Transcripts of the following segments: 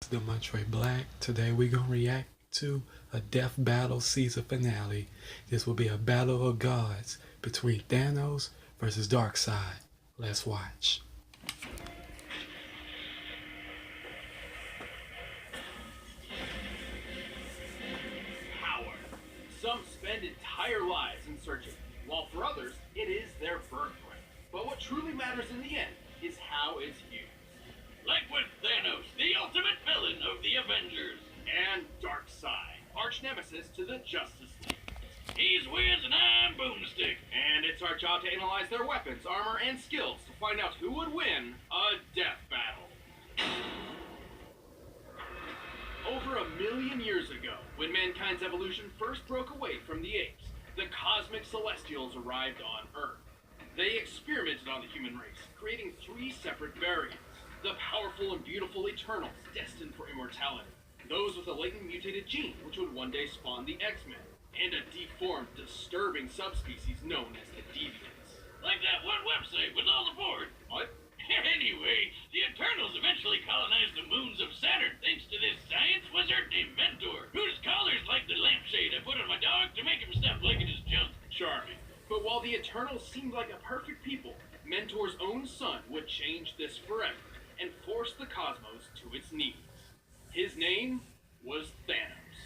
The Montre Black. Today we're gonna react to a Death Battle season finale. This will be a battle of gods between Thanos versus Darkseid. Let's watch. Power. Some spend entire lives in search of it, while for others, it is their birthright. But what truly matters in the end is how it's used. Like with Thanos, the ultimate villain of the Avengers. And Darkseid, arch nemesis to the Justice League. He's Wiz and I'm Boomstick. And it's our job to analyze their weapons, armor, and skills to find out who would win a death battle. Over 1,000,000 years ago, when mankind's evolution first broke away from the apes, the cosmic celestials arrived on Earth. They experimented on the human race, creating 3 separate variants. The powerful and beautiful Eternals, destined for immortality. Those with a latent mutated gene, which would one day spawn the X-Men. And a deformed, disturbing subspecies known as the Deviants. Like that one website with all the board. What? Anyway, the Eternals eventually colonized the moons of Saturn thanks to this science wizard named Mentor, whose collar's like the lampshade I put on my dog to make him stop licking his junk. Charming. But while the Eternals seemed like a perfect people, Mentor's own son would change this forever and force the cosmos to its knees. His name was Thanos.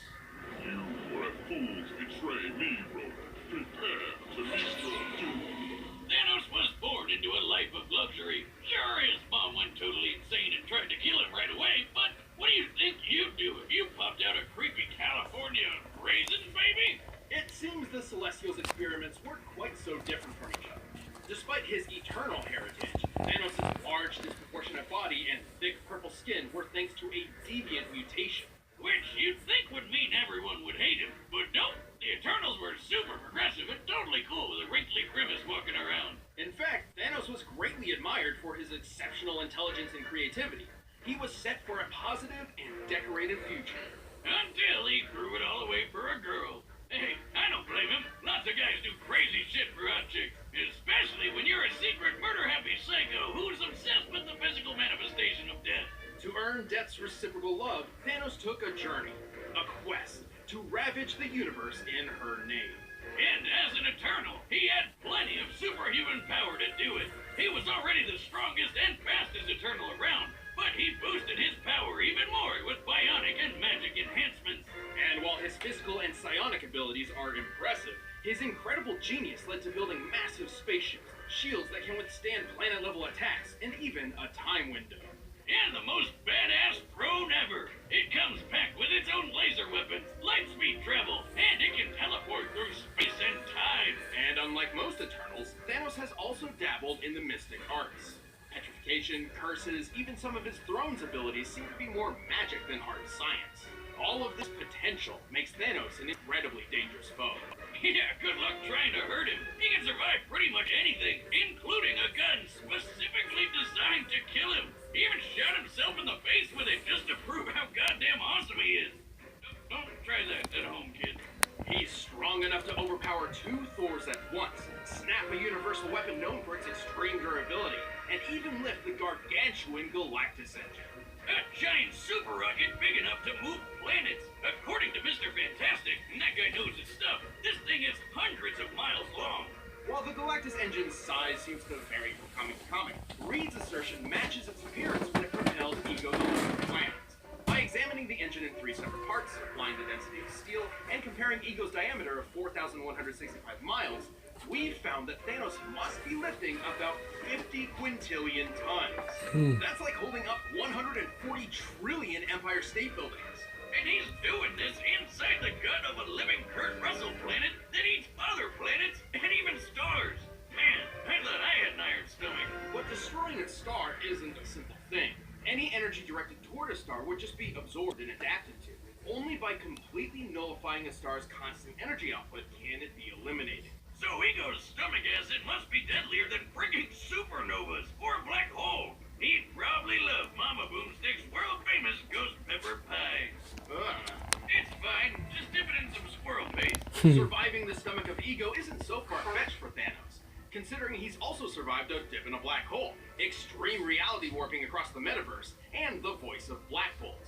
You let fools betray me, brother. Prepare to meet your doom. Thanos was born into a life of luxury. Sure, his mom went totally insane and tried to kill him right away, but what do you think you'd do if you popped out a creepy California raisins, baby? It seems the Celestials' experiments weren't quite so different from each other. Despite his eternal heritage, Thanos' large, disproportionate body and thick purple skin were thanks to a deviant mutation. Which you'd think would mean everyone would hate him, but nope. The Eternals were super progressive and totally cool with a wrinkly grimace walking around. In fact, Thanos was greatly admired for his exceptional intelligence and creativity. He was set for a positive and decorated future. Until he threw it all away for a girl. Hey, I don't blame him. Lots of guys do crazy shit for hot chicks. Especially when you're a secret murder-happy psycho who's obsessed with the physical manifestation of death. To earn Death's reciprocal love, Thanos took a journey, a quest, to ravage the universe in her name. And as an Eternal, he had plenty of superhuman power to do it. He was already the strongest and fastest Eternal around, but he boosted his power even more with bionic and magic enhancements. And while his physical and psionic abilities are impressive, his incredible genius led to building massive spaceships, shields that can withstand planet-level attacks, and even a time window. And the most badass throne ever. It comes packed with its own laser weapons, light speed travel, and it can teleport through space and time. And unlike most Eternals, Thanos has also dabbled in the mystic arts. Petrification, curses, even some of his throne's abilities seem to be more magic than hard science. All of this potential makes Thanos an incredibly dangerous foe. Yeah, good luck trying to hurt him. He can survive pretty much anything, including a gun specifically designed to kill him. He even shot himself in the face with it just to prove how goddamn awesome he is. Don't try that at home, kid. He's strong enough to overpower 2 Thors at once, snap a universal weapon known for its extreme durability, and even lift the gargantuan Galactus engine. A giant super rocket big enough to move planets. According to Mr. Fantastic, and that guy knows his stuff, this thing is hundreds of miles long. While the Galactus engine's size seems to vary from comic to comic, Reed's assertion matches its appearance when it propelled Ego to other planets. By examining the engine in 3 separate parts, applying the density of steel, and comparing Ego's diameter of 4,165 miles, we found that Thanos must be lifting about 50 quintillion tons. That's like holding up 140 trillion Empire State Buildings. And he's doing this inside the gut of a living Kurt Russell planet that eats other planets and even stars. Man, I thought I had an iron stomach. But destroying a star isn't a simple thing. Any energy directed toward a star would just be absorbed and adapted to. Only by completely nullifying a star's constant energy output can it be eliminated. So Ego's stomach acid must be deadlier than frigging supernovas or a black hole. He'd probably love Mama Boomstick's world-famous ghost pepper pie. It's fine, just dip it in some squirrel paste. Surviving the stomach of Ego isn't so far-fetched for Thanos, considering he's also survived a dip in a black hole, extreme reality warping across the metaverse, and the voice of Black Bolt.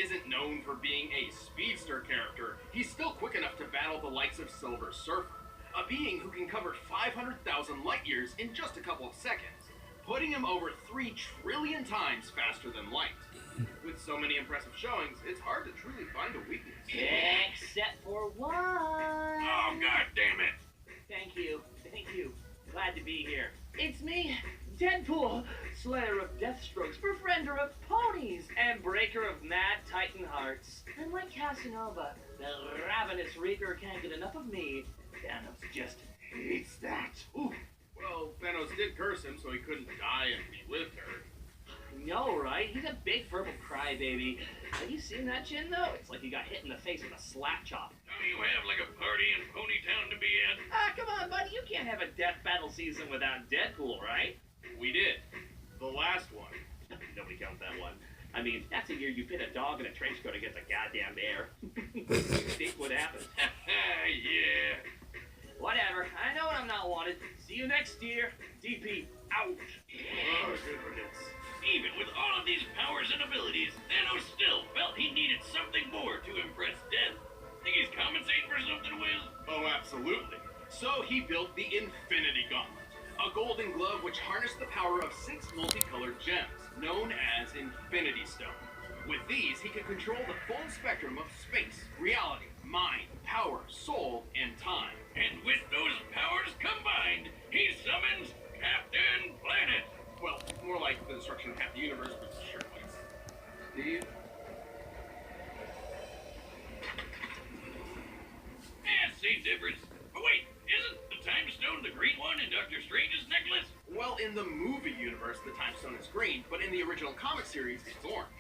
isn't known for being a speedster character, he's still quick enough to battle the likes of Silver Surfer, a being who can cover 500,000 light years in just a couple of seconds, putting him over 3 trillion times faster than light. With so many impressive showings, it's hard to truly find a weakness. Except for one. Oh, god damn it! Thank you. Glad to be here. It's me, Deadpool, slayer of Deathstrokes, befriender of ponies, and breaker of mad titan hearts. And like Casanova, the ravenous reaper can't get enough of me. Thanos just hates that. Ooh. Well, Thanos did curse him so he couldn't die and be with her. I know, right? He's a big verbal crybaby. Have you seen that chin, though? It's like he got hit in the face with a slap chop. Don't you have like a party in Ponytown to be at? Ah, come on, buddy. You can't have a death battle season without Deadpool, right? We did. The last one. Nobody counts that one. I mean, that's a year you fit a dog in a trench coat against a goddamn bear. Think what happened. Yeah. Whatever. I know I'm not wanted. See you next year. DP out. Oh, good riddance. Even with all of these powers and abilities, Thanos still felt he needed something more to impress Death. Think he's compensating for something, Wiz? Oh, absolutely. So he built the Infinity Gauntlet, a golden glove which harnessed the power of 6 multicolored gems, known as Infinity Stone. With these, he could control the full spectrum of space, reality, mind, power, soul, and time. And with those powers combined, he summons Captain Planet. Well, more like the destruction of half the universe, but sure, like Steve. Same difference. But wait, isn't the Time Stone the green one in Doctor Strange's necklace? Well, in the movie universe, the Time Stone is green, but in the original comic series, it's orange.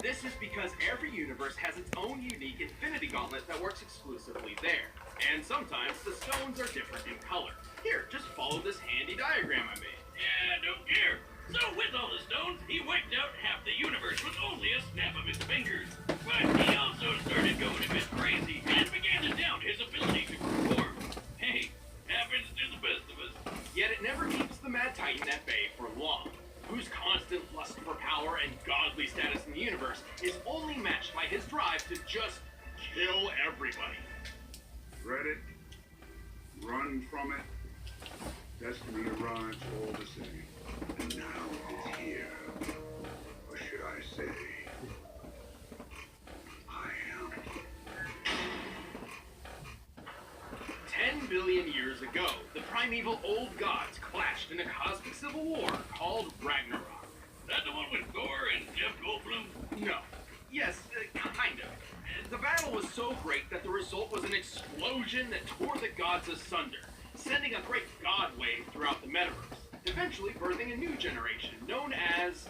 This is because every universe has its own unique Infinity Gauntlet that works exclusively there. And sometimes the stones are different in color. Here, just follow this handy diagram I made. Yeah, don't care. So with all the stones, he wiped out half the universe with only a snap of his fingers. But he also started going a bit crazy and began to doubt his ability to perform. Hey, happens to the best of us. Yet it never keeps the Mad Titan at bay for long, whose constant lust for power and godly status in the universe is only matched by his drive to just kill everybody. Dread it, run from it. Destiny arrives all the same. And now it is here. Or should I say, I am. 10 billion years ago, the primeval old gods clashed in a cosmic civil war called Ragnarok. That the one with Thor and Jeff Goldblum? No. Yes, kind of. The battle was so great that the result was an explosion that tore the gods asunder, sending a great god wave throughout the metaverse, eventually birthing a new generation known as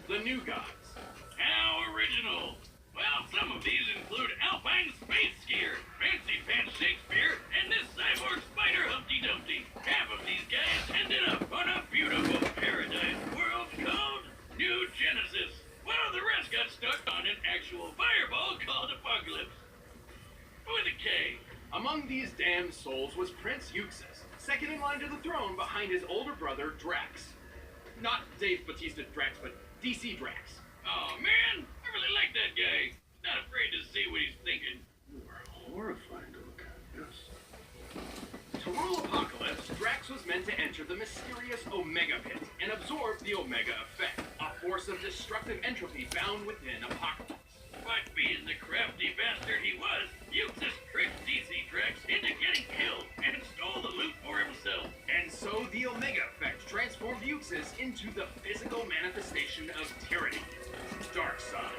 the New Gods. How original! Well, some of these include Alpine Space Skier, Fancy Pants Shakespeare, and this cyborg spider Humpty Dumpty. Half of these guys ended up on a beautiful paradise world called New Genesis, while the rest got stuck on an actual fireball called Apocalypse. With a K. Among these damned souls was Prince Euxis, second in line to the throne behind his older brother Drax. Not Dave Bautista Drax, but DC Drax. Oh man, I really like that guy. Not afraid to see what he's thinking. You are horrifying to look at, yes. To rule Apocalypse, Drax was meant to enter the mysterious Omega Pit and absorb the Omega Effect, a force of destructive entropy bound within Apocalypse. But being the crafty bastard he was, Euxis tricked DC Drax into getting killed and stole the loot for himself. And so the Omega Effect transformed Euxis into the physical manifestation of tyranny, Darkseid.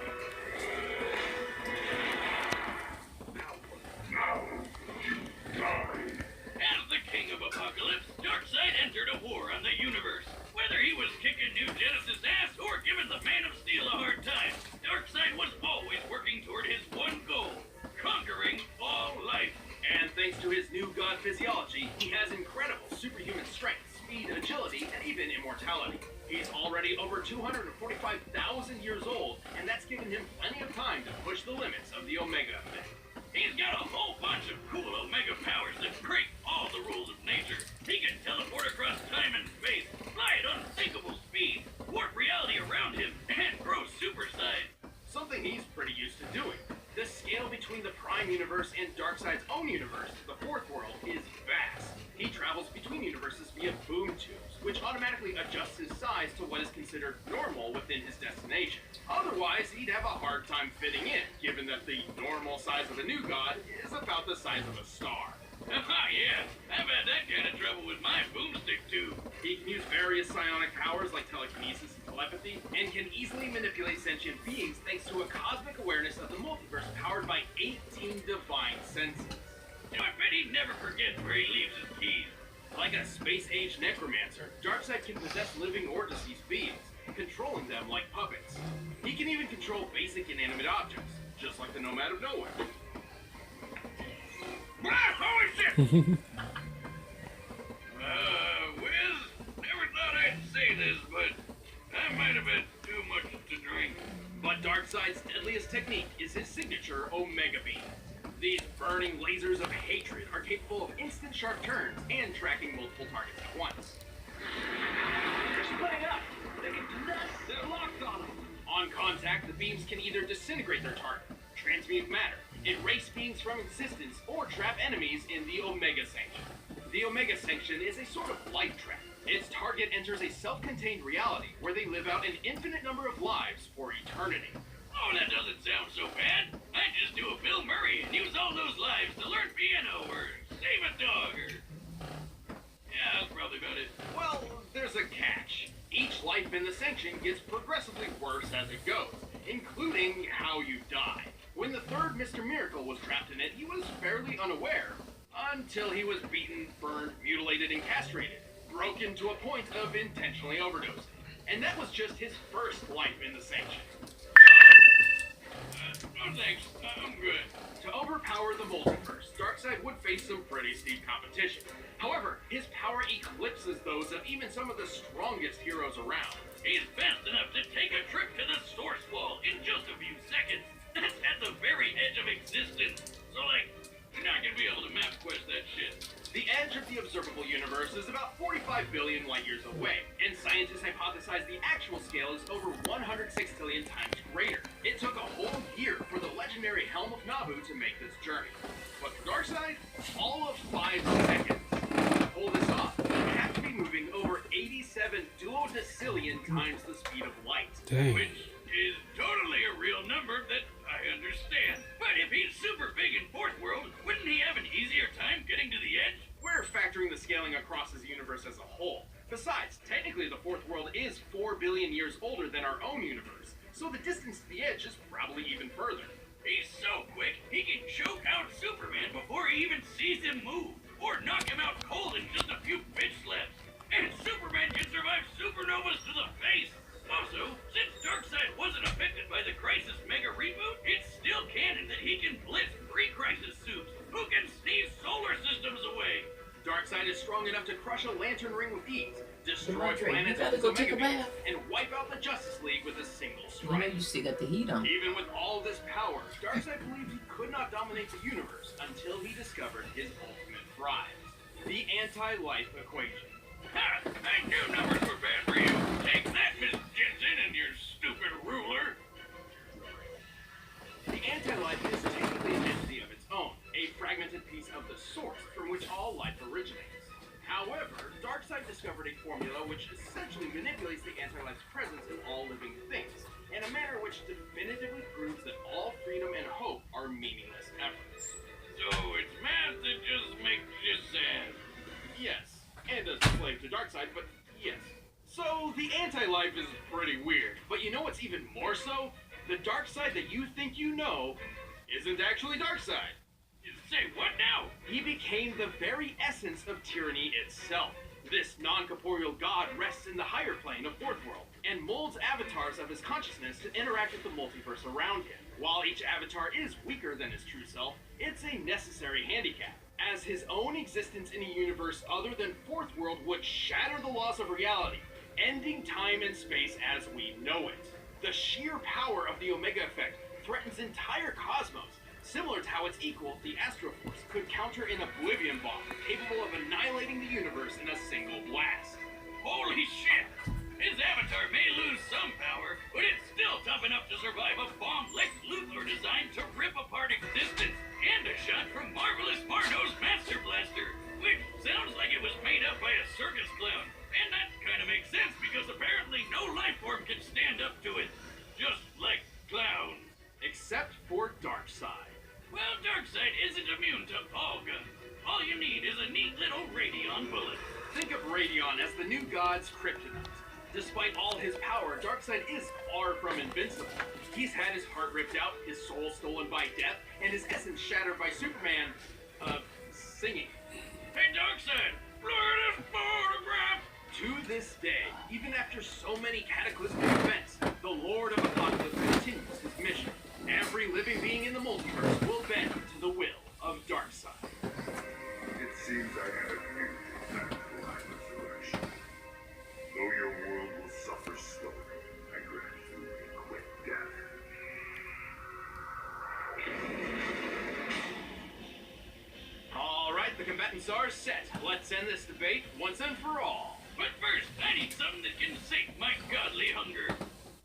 Now, you die. As the king of Apocalypse, Darkseid entered a war on the universe. Whether he was kicking New Genesis' ass or giving the Man of Steel a hard time, Darkseid was always working toward his one goal, conquering all life. And thanks to his new god physiology, he has incredible superhuman strength, speed, agility, and even immortality. He's already over 245,000 years old, and that's given him plenty of time to push the limits of the Omega Effect. He's got a whole bunch of cool Omega powers that break all the rules of nature. He can teleport across time and space, fly at unsinkable speed, warp reality around him, and grow super size. So something he's pretty used to doing. The scale between the Prime Universe and Darkseid's own universe, the Fourth World, is vast. He travels between universes via boom tubes, which automatically adjusts his size to what is considered normal within his destination. Otherwise, he'd have a hard time fitting in, given that the normal size of a new god is about the size of a star. Haha, yeah. I've had that kind of trouble with my boomstick, too. He can use various psionic powers like telekinesis and telepathy, and can easily manipulate sentient beings thanks to a cosmic awareness of the multiverse powered by 18 divine senses. I bet he never forgets where he leaves his keys. Like a space-age necromancer, Darkseid can possess living or deceased beings, controlling them like puppets. He can even control basic inanimate objects, just like the Nomad of Nowhere. Ah, holy shit! Wiz, never thought I'd say this, but I might have had too much to drink. But Darkseid's deadliest technique is his signature Omega Beam. These burning lasers of hatred are capable of instant sharp turns and tracking multiple targets at once. They're splitting up. They can do that. They're locked on them. On contact, the beams can either disintegrate their target, transmute matter, erase beings from existence, or trap enemies in the Omega Sanction. The Omega Sanction is a sort of life trap. Its target enters a self-contained reality where they live out an infinite number of lives for eternity. Oh, that doesn't sound so bad. I'd just do a Bill Murray and use all those lives to learn piano or save a dog or... Yeah, that's probably about it. Well, there's a catch. Each life in the Sanction gets progressively worse as it goes, including how you die. When the third Mr. Miracle was trapped in it, he was fairly unaware, until he was beaten, burned, mutilated, and castrated, broken to a point of intentionally overdosing. And that was just his first life in the Sanction. No thanks, I'm good. To overpower the multiverse, Darkseid would face some pretty steep competition. However, his power eclipses those of even some of the strongest heroes around. He's fast enough to take a trip to the source wall in just a few seconds. That's at the very edge of existence. So, like, you're not gonna be able to map quest that shit. The edge of the observable universe is about 45 billion light years away, and scientists hypothesize the actual scale is over 106 billion times greater. It took a whole year for the legendary Helm of Nabu to make this journey. But for Darkseid, all of 5 seconds. To pull this off, you have to be moving over 87 duodecillion times the speed of light. Dang. Which is totally a real number that I understand. But if he's super big in Fourth World, wouldn't he have an easier time getting to the edge? We're factoring the scaling across his universe as a whole. Besides, technically the Fourth World is 4 billion years older than our own universe, so the distance to the edge is probably even further. He's so quick, he can choke out Superman before he even sees him move, or knock him out cold in just a few bitch slaps. And Superman can survive supernovas to the face. Also, since Darkseid wasn't affected by the Crisis Mega Reboot, it's still canon that he can blitz pre-Crisis suits who can sneeze solar systems away. Darkseid is strong enough to crush a lantern ring with ease, destroy Andre, you planets gotta with go his take a Omega Beam, bath. and wipe out the Justice League with a single You know strike. you still got the heat on. Even with all this power, Darkseid believed he could not dominate the universe until he discovered his ultimate prize, the anti-life equation. Ha! I knew numbers were bad for you. Take that, Miss Jensen, and your stupid ruler. The anti-life is technically an entity of its own, a fragmented piece of the source from which all life originates. However, Darkseid discovered a formula which essentially manipulates the anti-life's presence in all living things, in a manner which definitively proves that all freedom and hope are meaningless efforts. So it's math that just makes you sad. Yes, and as a slave to Darkseid, but yes. So the anti-life is pretty weird, but you know what's even more so? The Darkseid that you think you know isn't actually Darkseid. You say what now? He became the very essence of tyranny itself. This non-corporeal god rests in the higher plane of Fourth World, and molds avatars of his consciousness to interact with the multiverse around him. While each avatar is weaker than his true self, it's a necessary handicap, as his own existence in a universe other than Fourth World would shatter the laws of reality, ending time and space as we know it. The sheer power of the Omega Effect threatens entire cosmos, similar to how its equal, the Astroforce, could counter an Oblivion bomb capable of annihilating the universe in a single blast. Holy shit! His avatar may lose some power, but it's still tough enough to survive a bomb Lex Luthor designed to rip apart existence, and a shot from Marvelous Marno's Master Blaster, which sounds like it was made up by a circus clown. And that kind of makes sense because apparently no life form can stand up to it. Just like clowns. Except for Darkseid. Well, Darkseid isn't immune to all guns. All you need is a neat little Radion bullet. Think of Radion as the new god's kryptonite. Despite all his power, Darkseid is far from invincible. He's had his heart ripped out, his soul stolen by death, and his essence shattered by Superman, singing. Hey, Darkseid, blur this photograph! To this day, even after so many cataclysmic events, the Lord of Apocalypse continues his mission. Every living being in the multiverse will bend to the will of Darkseid. It seems I had a huge plan for my resurrection. Though your world will suffer slowly, I grant you a quick death. All right, the combatants are set. Let's end this debate once and for all. But first, I need something that can sate my godly hunger.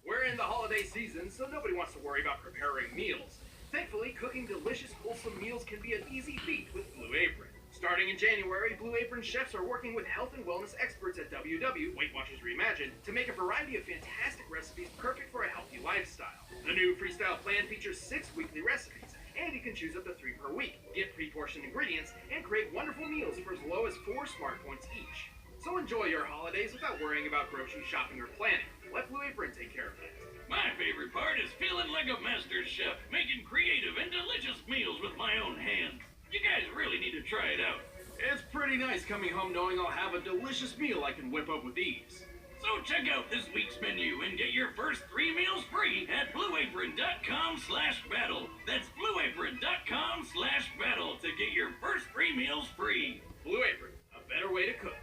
We're in the holiday season, so nobody wants to worry about preparing meals. Thankfully, cooking delicious, wholesome meals can be an easy feat with Blue Apron. Starting in January, Blue Apron chefs are working with health and wellness experts at WW, Weight Watchers Reimagined, to make a variety of fantastic recipes perfect for a healthy lifestyle. The new Freestyle Plan features 6 weekly recipes, and you can choose up to 3 per week, get pre-portioned ingredients, and create wonderful meals for as low as 4 smart points each. So enjoy your holidays without worrying about grocery shopping or planning. Let Blue Apron take care of that. My favorite part is feeling like a master chef, making creative and delicious meals with my own hands. You guys really need to try it out. It's pretty nice coming home knowing I'll have a delicious meal I can whip up with ease. So check out this week's menu and get your first 3 meals free at blueapron.com/battle. That's blueapron.com/battle to get your first 3 meals free. Blue Apron, a better way to cook.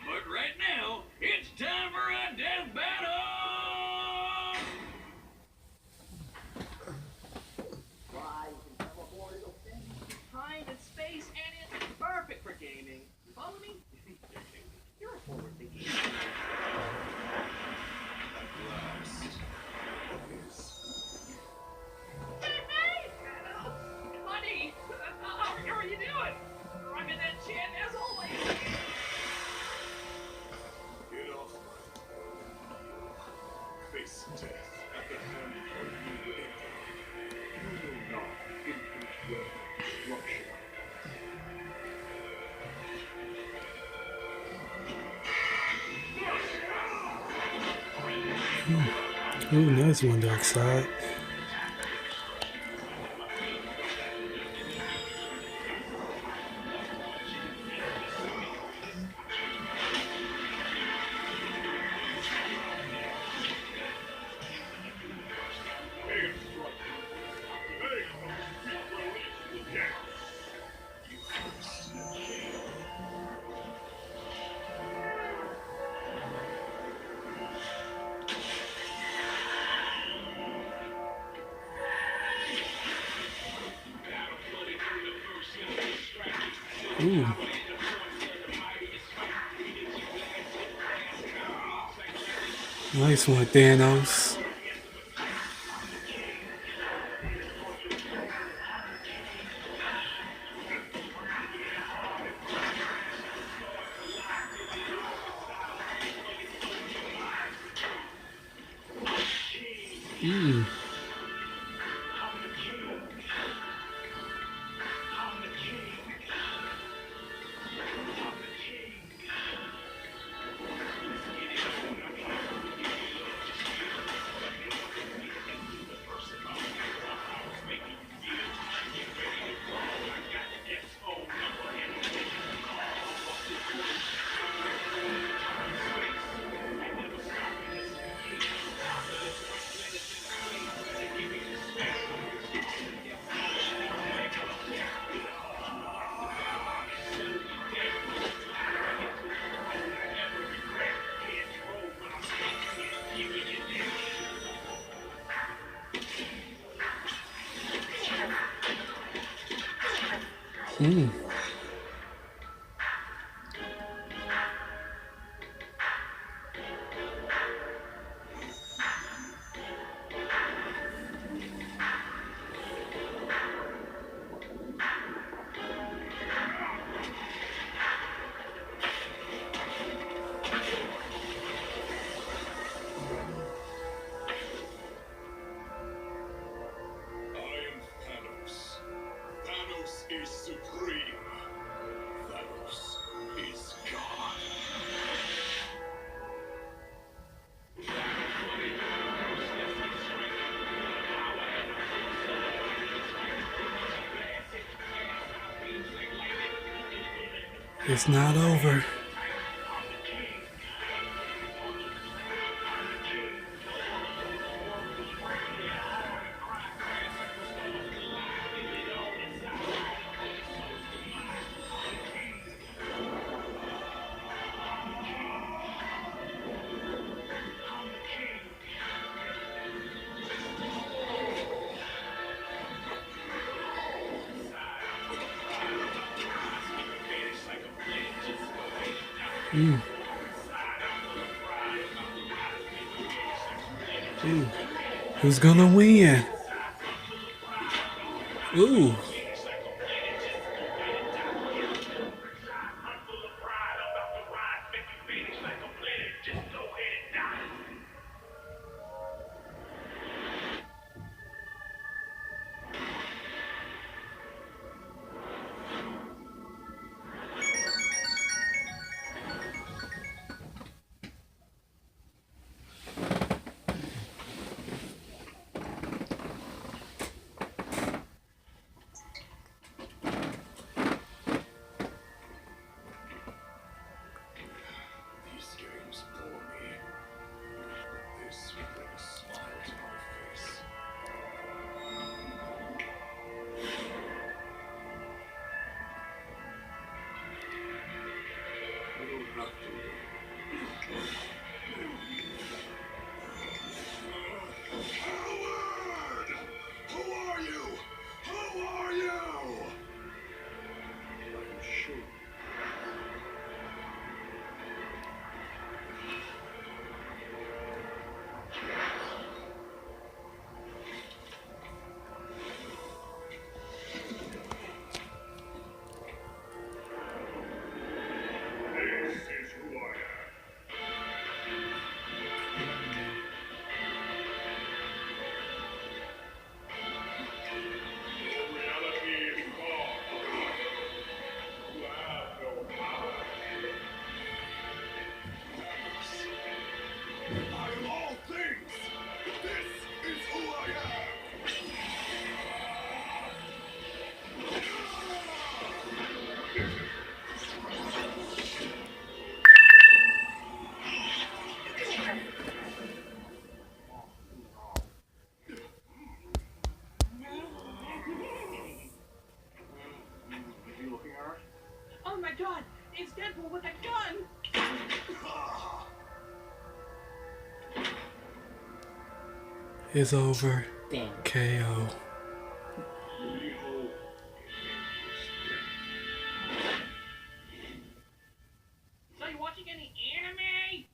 But right now, it's time for a death battle! Time and space, and it's perfect for gaming. Follow me? You're a forward-thinking. Hey, buddy! How are you doing? I'm in that chin as always. Get off my face death at the hand of you. You will not inflict your destruction. Ooh, nice one, Darkseid. Ooh. Nice one, Thanos. It's not over. Ooh. Ooh. Who's gonna win? Ooh. These games bore me. This will bring a smile to my face. I don't have to. Howard! Who are you? Who are you? I'm sure. This is who I am. Reality is gone. You have no power. I am all things. This is who I am. You looking alright? Oh my god, it's Deadpool with a gun! It's over. Damn. KO. So you watching any anime?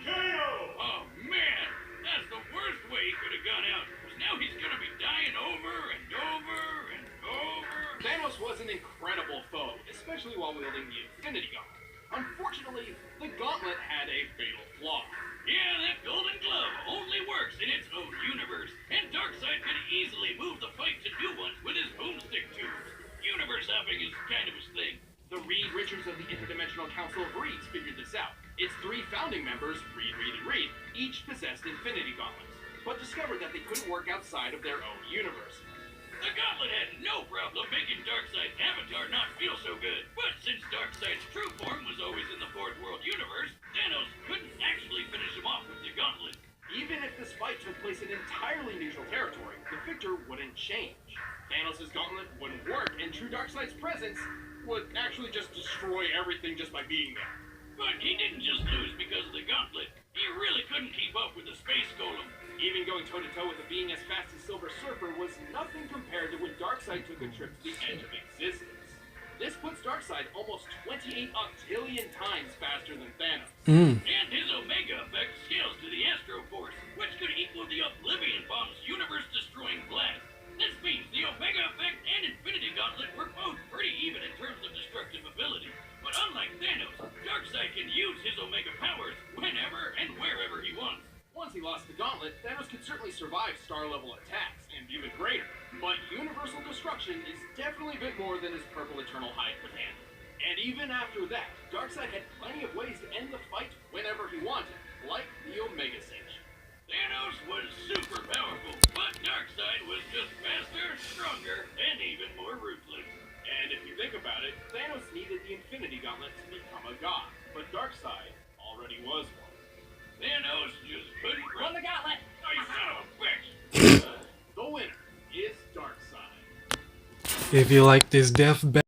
Oh man, that's the worst way he could have gone out. 'Cause now he's gonna be dying over and over and over. Thanos was an incredible foe, especially while wielding the Infinity Gauntlet. Unfortunately, the gauntlet had a fatal flaw. Yeah, that golden glove only works in its own universe, and Darkseid could easily move the fight to new ones with his boomstick tubes. Universe hopping is kind of his thing. The Reed Richards of the Interdimensional Council of Reeds figured this out. Its three founding members, Reed, Reed, and Reed, each possessed Infinity Gauntlets, but discovered that they couldn't work outside of their own universe. The Gauntlet had no problem making Darkseid's avatar not feel so good. But since Darkseid's true form was always in the Fourth World universe, Thanos couldn't actually finish him off with the Gauntlet. Even if this fight took place in entirely neutral territory, the victor wouldn't change. Thanos' gauntlet wouldn't work, and true Darkseid's presence would actually just destroy everything just by being there. But he didn't just lose because of the Gauntlet. He really couldn't keep up with the Space Golem. Even going toe-to-toe with a being as fast as Silver Surfer was nothing compared to when Darkseid took a trip to the edge of existence. This puts Darkseid almost 28 octillion times faster than Thanos. And his Omega effect scales to the Astro Force, which could equal the Oblivion Bomb's universe-destroying blast. This means the Omega effect and Infinity Gauntlet were both pretty even in terms of destructive ability. But unlike Thanos, Darkseid can use his Omega powers whenever and wherever he wants. Once he lost the gauntlet, Thanos could certainly survive star-level attacks, and even greater. But universal destruction is definitely a bit more than his purple Eternal hide could handle. And even after that, Darkseid had plenty of ways to end the fight whenever he wanted, like the Omega Sage. Thanos was super powerful, but Darkseid was just faster, stronger, and even more ruthless. And if you think about it, Thanos needed the Infinity Gauntlet to become a god, but Darkseid already was one. Thanos just couldn't Run the gauntlet! Oh, you son of a bitch! The winner is Darkseid. If you like this death battle,